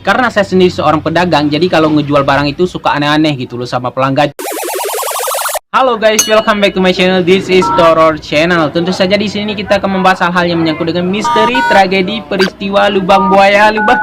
Karena saya sendiri seorang pedagang, jadi kalau ngejual barang itu suka aneh-aneh gitu loh sama pelanggan. Halo guys, welcome back to my channel. This is Toror Channel. Tentu saja di sini kita akan membahas hal-hal yang menyangkut dengan misteri, tragedi, peristiwa, lubang buaya, lubang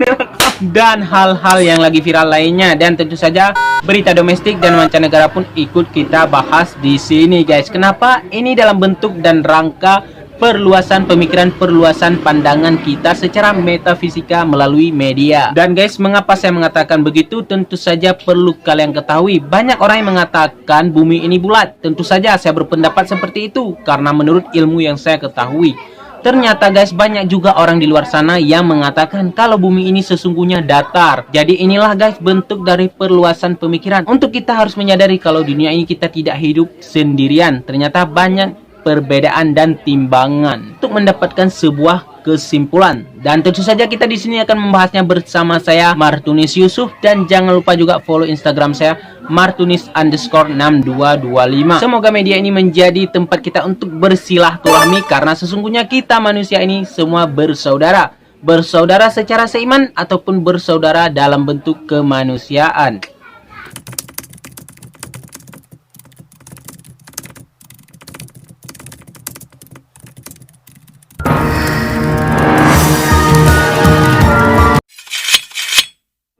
dan hal-hal yang lagi viral lainnya. Dan tentu saja berita domestik dan mancanegara pun ikut kita bahas di sini guys. Kenapa? Ini dalam bentuk dan rangka perluasan pemikiran, perluasan pandangan kita secara metafisika melalui media. Dan guys, mengapa saya mengatakan begitu? Tentu saja perlu kalian ketahui, banyak orang yang mengatakan bumi ini bulat. Tentu saja saya berpendapat seperti itu karena menurut ilmu yang saya ketahui, ternyata guys, banyak juga orang di luar sana yang mengatakan kalau bumi ini sesungguhnya datar. Jadi inilah guys bentuk dari perluasan pemikiran. Untuk kita harus menyadari kalau dunia ini kita tidak hidup sendirian. Ternyata banyak perbedaan dan timbangan untuk mendapatkan sebuah kesimpulan. Dan tentu saja kita di sini akan membahasnya bersama saya Martunis Yusuf, dan jangan lupa juga follow Instagram saya martunis_6225. Semoga media ini menjadi tempat kita untuk bersilaturahmi karena sesungguhnya kita manusia ini semua bersaudara. Bersaudara secara seiman ataupun bersaudara dalam bentuk kemanusiaan.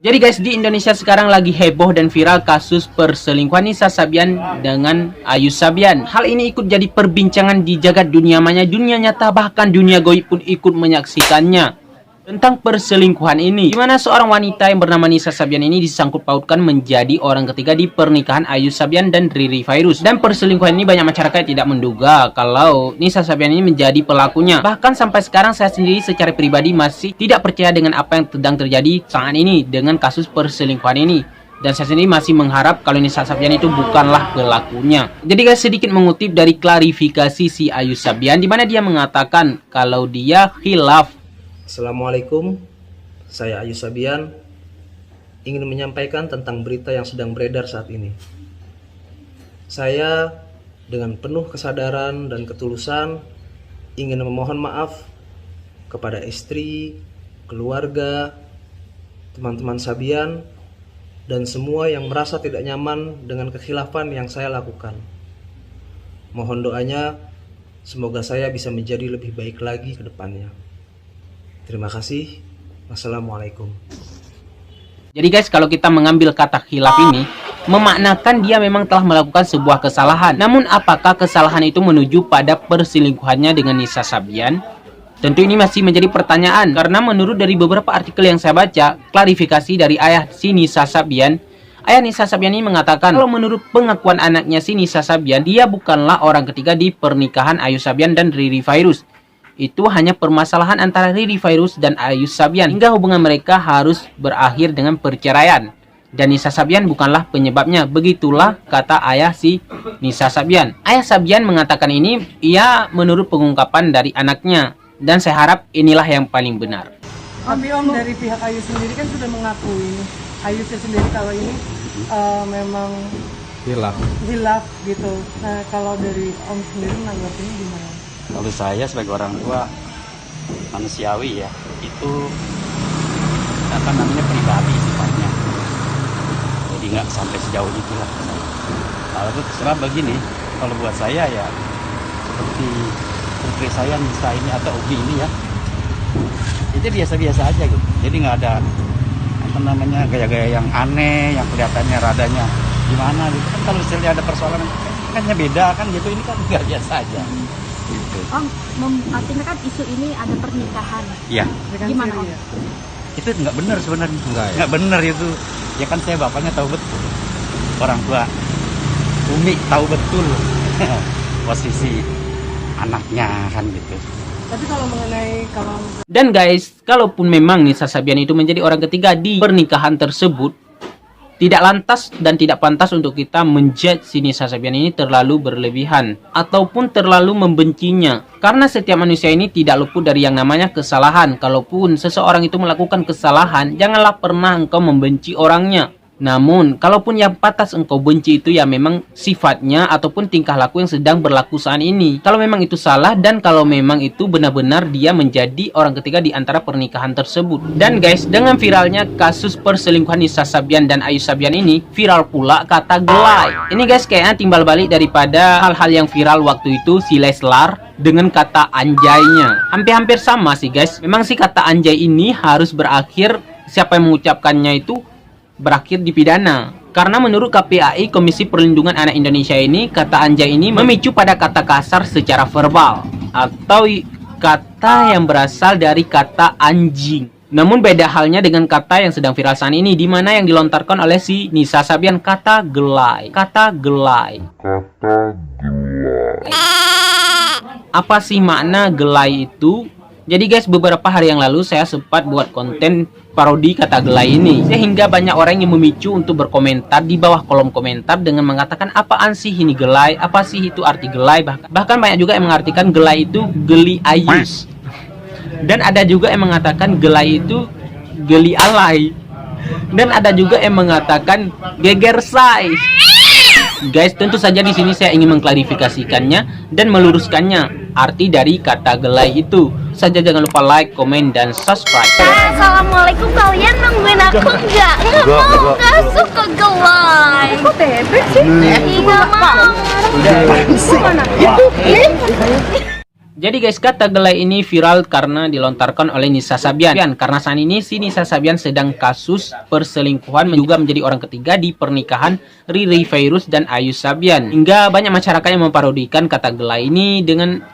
Jadi guys, di Indonesia sekarang lagi heboh dan viral kasus perselingkuhan Nisa Sabian dengan Ayu Sabian. Hal ini ikut jadi perbincangan di jagat dunia maya, dunia nyata, bahkan dunia goib pun ikut menyaksikannya. Tentang perselingkuhan ini, di mana seorang wanita yang bernama Nisa Sabian ini disangkut pautkan menjadi orang ketiga di pernikahan Ayu Sabian dan Riri Fairuz. Dan perselingkuhan ini banyak masyarakat tidak menduga kalau Nisa Sabian ini menjadi pelakunya. Bahkan sampai sekarang saya sendiri secara pribadi masih tidak percaya dengan apa yang sedang terjadi saat ini dengan kasus perselingkuhan ini. Dan saya sendiri masih mengharap kalau Nisa Sabian itu bukanlah pelakunya. Jadi guys, sedikit mengutip dari klarifikasi si Ayu Sabian, di mana dia mengatakan kalau dia khilaf. Assalamualaikum, saya Ayu Sabian ingin menyampaikan tentang berita yang sedang beredar saat ini. Saya dengan penuh kesadaran dan ketulusan ingin memohon maaf kepada istri, keluarga, teman-teman Sabian, dan semua yang merasa tidak nyaman dengan kekhilafan yang saya lakukan. Mohon doanya, semoga saya bisa menjadi lebih baik lagi ke depannya. Terima kasih. Wassalamualaikum. Jadi guys, kalau kita mengambil kata khilaf ini, memaknakan dia memang telah melakukan sebuah kesalahan. Namun apakah kesalahan itu menuju pada perselingkuhannya dengan Nisa Sabian? Tentu ini masih menjadi pertanyaan, karena menurut dari beberapa artikel yang saya baca, klarifikasi dari ayah si Nisa Sabian, ayah Nisa Sabian ini mengatakan kalau menurut pengakuan anaknya si Nisa Sabian, dia bukanlah orang ketiga di pernikahan Ayu Sabian dan Riri Fairuz. Itu hanya permasalahan antara Riri Fairuz dan Ayu Sabian, hingga hubungan mereka harus berakhir dengan perceraian. Dan Nisa Sabian bukanlah penyebabnya. Begitulah kata ayah si Nisa Sabian. Ayah Sabian mengatakan ini ia menurut pengungkapan dari anaknya, dan saya harap inilah yang paling benar. Tapi Om, dari pihak Ayu sendiri kan sudah mengakui Ayu sendiri kalau ini memang hilaf gitu. Nah, kalau dari Om sendiri menanggapinya gimana? Kalau saya sebagai orang tua manusiawi ya, itu apa namanya pribadi sifatnya. Jadi nggak sampai sejauh itulah. Kalau itu terserah begini, kalau buat saya ya seperti putri saya Nisa ini atau Ubi ini ya, itu biasa-biasa aja gitu. Jadi nggak ada apa namanya gaya-gaya yang aneh, yang kelihatannya radanya gimana gitu. Kan kalau misalnya ada persoalan kan beda kan gitu, ini kan nggak biasa aja. Gitu. Om, artinya kan isu ini ada pernikahan. Iya. Gimana Om? Itu nggak benar sebenarnya. Nggak benar itu. Ya kan saya bapaknya tahu betul. Orang tua Umi tahu betul posisi anaknya kan gitu. Tapi kalau mengenai Dan guys, kalaupun memang Nisa Sabian itu menjadi orang ketiga di pernikahan tersebut, tidak lantas dan tidak pantas untuk kita menjudge si Nisa Sabian ini terlalu berlebihan ataupun terlalu membencinya. Karena setiap manusia ini tidak luput dari yang namanya kesalahan. Kalaupun seseorang itu melakukan kesalahan, janganlah pernah engkau membenci orangnya. Namun, kalaupun yang pantas engkau benci itu ya memang sifatnya ataupun tingkah laku yang sedang berlaku saat ini. Kalau memang itu salah dan kalau memang itu benar-benar dia menjadi orang ketiga di antara pernikahan tersebut. Dan guys, dengan viralnya kasus perselingkuhan Nisa Sabian dan Ayu Sabian ini, viral pula kata gelai. Ini guys kayaknya timbal balik daripada hal-hal yang viral waktu itu si Leslar dengan kata anjaynya. Hampir-hampir sama sih guys. Memang sih kata anjay ini harus berakhir, siapa yang mengucapkannya itu berakhir dipidana. Karena menurut KPAI, Komisi Perlindungan Anak Indonesia ini, kata anjay ini memicu pada kata kasar secara verbal atau kata yang berasal dari kata anjing. Namun beda halnya dengan kata yang sedang viral saat ini, di mana yang dilontarkan oleh si Nisa Sabian, kata gelai. Kata gelai. Apa sih makna gelai itu? Jadi guys, beberapa hari yang lalu saya sempat buat konten parodi kata gelai ini, sehingga banyak orang yang memicu untuk berkomentar di bawah kolom komentar dengan mengatakan apaan sih ini gelai, apa sih itu arti gelai. Bahkan banyak juga yang mengartikan gelai itu geli ayus, dan ada juga yang mengatakan gelai itu geli alay, dan ada juga yang mengatakan geger say. Guys, tentu saja di sini saya ingin mengklarifikasikannya dan meluruskannya arti dari kata gelai itu. Saja jangan lupa like, komen, dan subscribe. Assalamualaikum, kalian nungguin aku nggak? Nggak suka gelai. Kok bebek sih? Nggak mau. Jadi guys, kata gelai ini viral karena dilontarkan oleh Nisa Sabian. Karena saat ini si Nisa Sabian sedang kasus perselingkuhan, juga menjadi orang ketiga di pernikahan Riri Virus dan Ayu Sabian. Hingga banyak masyarakat yang memparodikan kata gelai ini dengan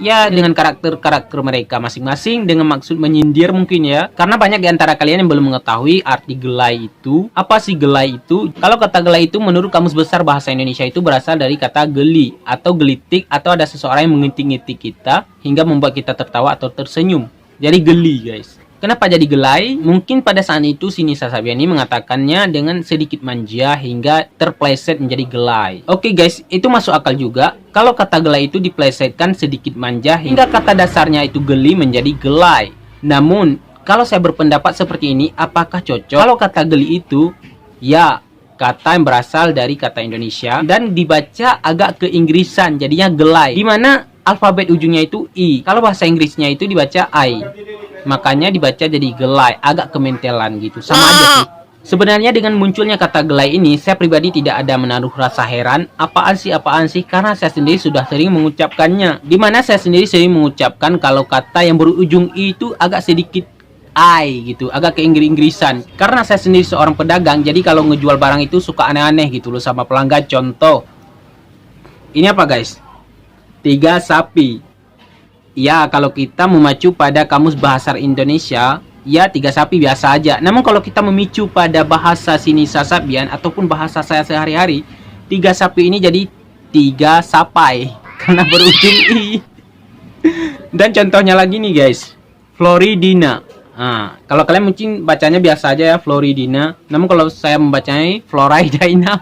karakter-karakter mereka masing-masing dengan maksud menyindir mungkin ya. Karena banyak di antara kalian yang belum mengetahui arti gelai itu. Apa sih gelai itu? Kalau kata gelai itu menurut Kamus Besar Bahasa Indonesia itu berasal dari kata geli atau gelitik, atau ada seseorang yang mengintik-intik kita hingga membuat kita tertawa atau tersenyum. Jadi geli guys. Kenapa jadi gelai? Mungkin pada saat itu si Nisa Sabian ini mengatakannya dengan sedikit manja hingga terpleset menjadi gelai. Oke guys, itu masuk akal juga kalau kata gelai itu diplesetkan sedikit manja hingga kata dasarnya itu geli menjadi gelai. Namun kalau saya berpendapat seperti ini, apakah cocok kalau kata geli itu ya kata yang berasal dari kata Indonesia dan dibaca agak keinggrisan, jadinya gelai, dimana alfabet ujungnya itu I. Kalau bahasa Inggrisnya itu dibaca I, makanya dibaca jadi gelai, agak kementelan gitu. Sama aja sih. Sebenarnya dengan munculnya kata gelai ini, saya pribadi tidak ada menaruh rasa heran. Apaan sih, karena saya sendiri sudah sering mengucapkannya. Dimana saya sendiri sering mengucapkan kalau kata yang berujung I itu agak sedikit I gitu, agak keinggris-inggrisan. Karena saya sendiri seorang pedagang, jadi kalau ngejual barang itu suka aneh-aneh gitu loh sama pelanggan. Contoh, ini apa guys? 3 sapi. Ya, kalau kita memacu pada Kamus Bahasa Indonesia, ya 3 sapi biasa aja. Namun kalau kita memicu pada bahasa si Nisa Sabian ataupun bahasa saya sehari-hari, 3 sapi ini jadi 3 sapai karena berujung I. Dan contohnya lagi nih guys, Floridina. Nah, kalau kalian mungkin bacanya biasa aja ya, Floridina. Namun kalau saya membacanya Floridina.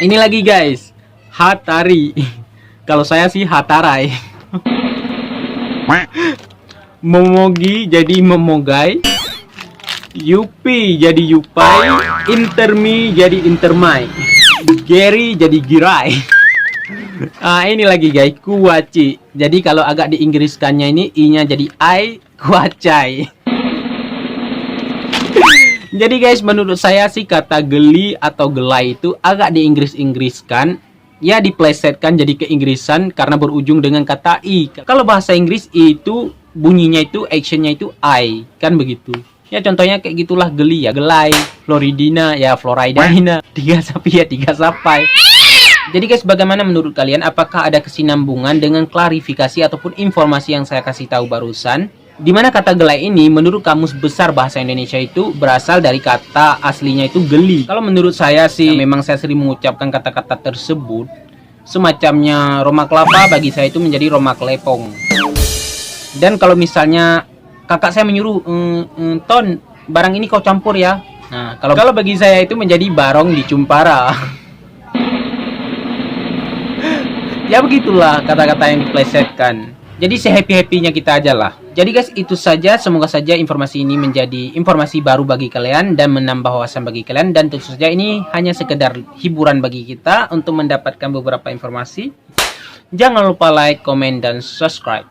Ini lagi guys, Hatari. Kalau saya sih Hatarai. Momogi jadi Memogai, Yupi jadi Yupai, Intermi jadi Intermai, Geri jadi Girai. Ini lagi guys, Kuaci. Jadi kalau agak diinggriskannya ini I-nya jadi I, Kuacai. Jadi guys, menurut saya sih kata geli atau gelai itu agak diinggris-inggriskan, ya diplesetkan jadi keinggrisan karena berujung dengan kata I. Kalau bahasa Inggris itu bunyinya itu actionnya itu I, kan begitu. Ya contohnya kayak gitulah geli ya gelai, Floridina ya Floridina, 3 sapi ya 3 sapai. Jadi guys, bagaimana menurut kalian? Apakah ada kesinambungan dengan klarifikasi ataupun informasi yang saya kasih tahu barusan? Dimana kata gelai ini menurut Kamus Besar Bahasa Indonesia itu berasal dari kata aslinya itu geli. Kalau menurut saya sih memang saya sering mengucapkan kata-kata tersebut. Semacamnya Roma kelapa bagi saya itu menjadi Roma kelepong. Dan kalau misalnya kakak saya menyuruh, Ton, barang ini kau campur ya. Nah, kalau bagi saya itu menjadi barong di Cumpara. Ya begitulah kata-kata yang diplesetkan. Jadi sehappy-happynya kita aja lah. Jadi guys, itu saja. Semoga saja informasi ini menjadi informasi baru bagi kalian dan menambah wawasan bagi kalian. Dan tentu saja ini hanya sekedar hiburan bagi kita untuk mendapatkan beberapa informasi. Jangan lupa like, komen, dan subscribe.